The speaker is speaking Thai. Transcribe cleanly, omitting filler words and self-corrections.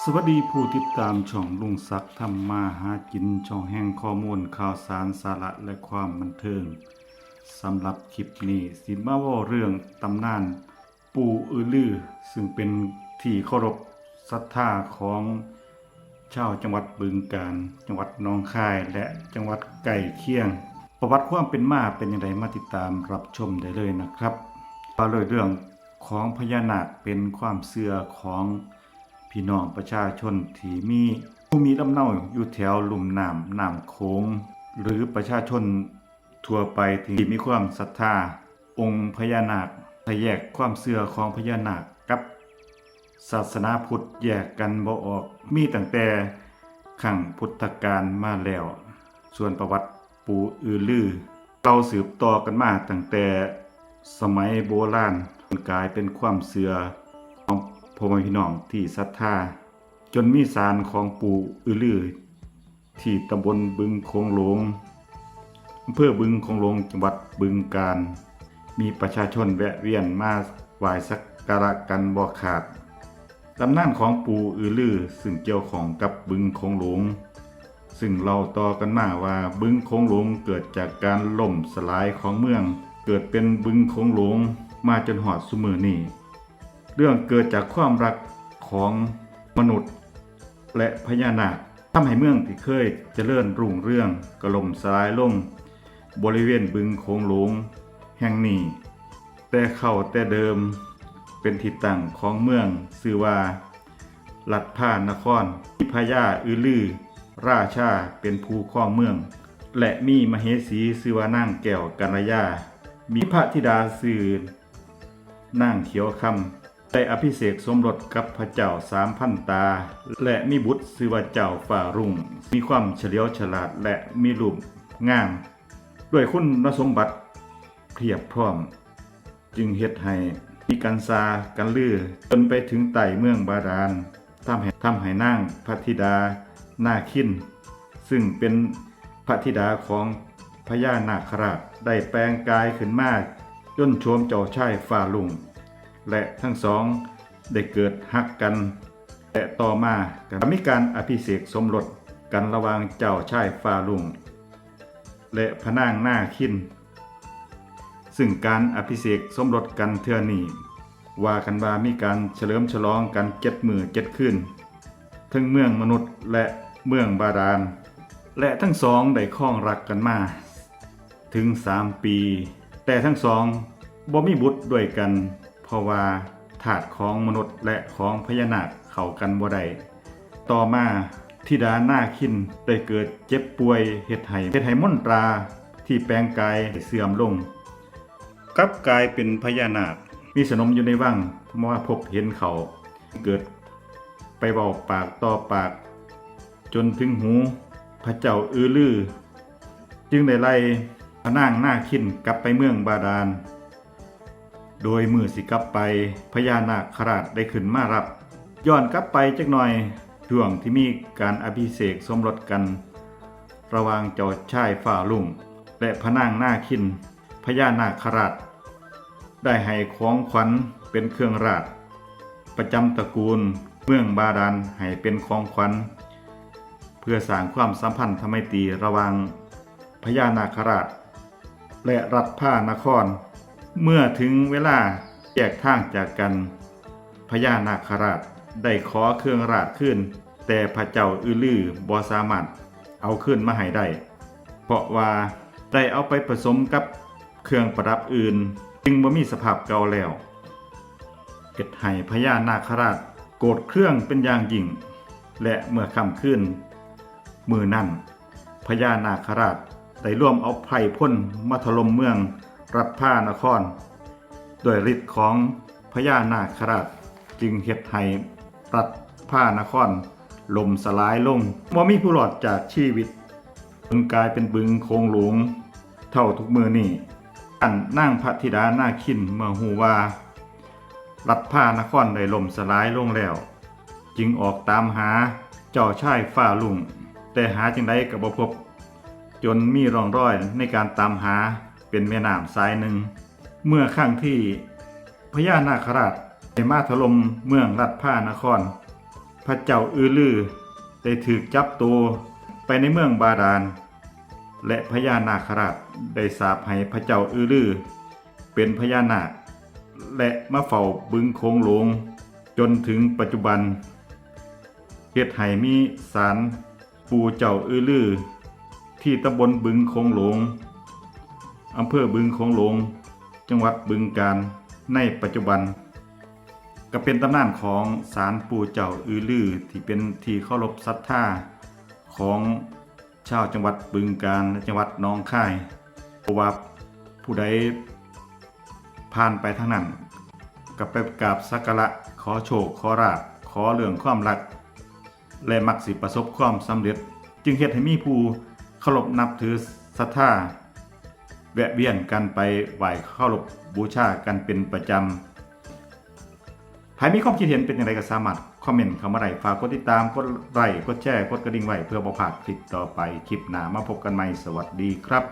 สวัสดีผู้ติดตามช่องลุงศักดิ์ทำมาหากินช่องแห่งข้อมูลข่าวสารสาระและความบันเทิงสำหรับคลิปนี้สิมาเว้าเรื่องตำนานปู่อือลือซึ่งเป็นที่เคารพศรัทธาของชาวจังหวัดบึงกาฬจังหวัดหนองคายและจังหวัดใกล้เคียงประวัติความเป็นมาเป็นอย่างไรมาติดตามรับชมได้เลยนะครับว่าเรื่องของพญานาคเป็นความเชื่อของพี่น้องประชาชนที่มีผู้มีลำเนาอยู่แถวลุ่มน้ำโขงหรือประชาชนทั่วไปที่มีความศรัทธาองค์พญานาคถ้าแยกความเชื่อของพญานาคกับศาสนาพุทธแยกกันบ่ออกมีตั้งแต่ครั้งพุทธกาลมาแล้วส่วนประวัติปู่อือลือเราสืบต่อกันมาตั้งแต่สมัยโบราณกลายเป็นความเชื่อของพ่อแม่พี่น้องที่ศรัทธาจนมีศาลของปู่อือลือที่ตำบลบึงโขงหลงอำเภอบึงโขงหลงจังหวัดบึงกาฬมีประชาชนแวะเวียนมาไหว้สักการะกันบ่ขาดตำนานของปู่อือลือซึ่งเกี่ยวข้องกับบึงโขงหลงซึ่งเราต่อกันมาว่าบึงโขงหลงเกิดจากการล่มสลายของเมืองเกิดเป็นบึงโขงหลงมาจนหอดซุมื้อนี้เรื่องเกิดจากความรักของมนุษย์และพญานาคทำให้เมืองที่เคยเจริญรุ่งเรืองก็ล่มสลายลงบริเวณบึงโขงหลงแห่งนี้แต่เดิมเป็นที่ตั้งของเมืองชื่อว่าลัดผ้านครที่พญาอือลือราชาเป็นผู้ครองเมืองและมีมเหสีชื่อว่านางแก้วกัลยามีพระธิดาชื่อนางเขียวคำได้อภิเษกสมรสกับพระเจ้า3,000 ตาและมีบุตรชื่อว่าเจ้าฝ่ารุ่งมีความเฉลียวฉลาดและมีรูปงามด้วยคุณสมบัติเพียบพร้อมจึงเฮ็ดให้มีการซากันลือจนไปถึงใต้เมืองบาดาลทำให้นางพระธิดานาคินซึ่งเป็นพระธิดาของพญานาคราชได้แปลงกายขึ้นมาจนโฉมเจ้าชายฝ่ารุ่งและทั้งสองได้เกิดฮักกันและต่อมาก็มีการอภิเษกสมรสกันระหว่างเจ้าชายฝ่ารุ่งและพระนางนาคินซึ่งการอภิเษกสมรสกันเทื่อนี้ว่ากันว่ามีการเฉลิมฉลองกัน7 มื้อ 7 คืนทั้งเมืองมนุษย์และเมืองบาดาลและทั้งสองได้ครองรักกันมาถึง3 ปีแต่ทั้งสองบ่มีบุตรด้วยกันเพราะว่าธาตุของมนุษย์และของพญานาคเข้ากันบ่ได้ต่อมาธิดานาคินได้เกิดเจ็บป่วยเฮ็ดให้มนตราที่แปลงกายเสื่อมลงกลับกลายเป็นพญานาคมีสนมอยู่ในวังมาพบเห็นเขาเกิดไปเว้าปากต่อปากจนถึงหูพระเจ้าอือลือจึงได้ไล่พระนางนาคินกลับไปเมืองบาดาลโดยมือสิกลับไปพญานาคราชได้ขึ้นมารับย้อนกลับไปจักหน่อยช่วงที่มีการอภิเษกสมรสกันระหว่างเจ้าชายฝ่ารุ่งและพระนางนาคินพญานาคราชได้ให้ของขวัญเป็นเครื่องราชประจำตระกูลเมืองบาดาลให้เป็นของขวัญเพื่อสร้างความสัมพันธไมตรีระหว่างพญานาคราชและรัฐผ้านครเมื่อถึงเวลาแยกทางจากกันพญานาคราชได้ขอเครื่องราชขึ้นแต่พระเจ้าอือลือบ่สามารถเอาขึ้นมาให้ได้เพราะว่าได้เอาไปผสมกับเครื่องประดับอื่นจึงบ่มีสภาพเก่าแล้วเฮ็ดให้พญานาคราชโกรธเคืองเป็นอย่างยิ่งและเมื่อค่ำคืนมื้อนั้นพญานาคราชได้ร่วมเอาไพร่พ่นมาถล่มเมืองรัฐผ้านครด้วยฤทธิ์ของพญานาคราชจึงเฮ็ดให้รัฐผ้านครล่มสลายลงบ่มีผู้รอดจากชีวิตจึงกลายเป็นบึงโขงหลงเท่าทุกมื้อนี้อันนางพระธิดานาคินเมื่อฮู้ว่ารัฐผ้านครได้ล่มสลายลงแล้วจึงออกตามหาเจ้าชายฝ่ารุ่งแต่หาจังไดก็บ่พบจนมีร่องรอยในการตามหาเป็นแม่น้ำสายหนึ่งเมื่อครั้งที่พญานาคราชได้มาถล่มเมืองรัฐผ้านคร พระเจ้าอือลือได้ถูกจับตัวไปในเมืองบาดาลและพญานาคราชได้สาปให้พระเจ้าอือลือเป็นพญานาคและมาเฝ้าบึงโขงหลงจนถึงปัจจุบันเฮ็ดให้มีศาลปู่เจ้าอือลือที่ตำบลบึงโขงหลงอำเภอบึงโขงหลงจังหวัดบึงกาฬในปัจจุบันก็เป็นตำนานของศาลปู่เจ้าอือลือที่เป็นที่เคารพศรัทธาของชาวจังหวัดบึงกาฬและจังหวัดหนองคายเพราะว่าผู้ใดผ่านไปทางนั้นก็ไปกราบสักการะขอโชคขอราภขอเรื่องความรักและมักสิประสบความสำเร็จจึงเฮ็ดให้มีผู้เคารพนับถือศรัทธาแวะเวียนกันไปไหว้เคารพบูชากันเป็นประจำใครมีความคิดเห็นเป็นอย่างไรก็สามารถคอมเมนต์เข้ามาได้ฝากกดติดตามกดไลค์กดแชร์กดกระดิ่งไว้เพื่อบ่พลาดคลิปต่อไปคลิปหน้ามาพบกันใหม่สวัสดีครับ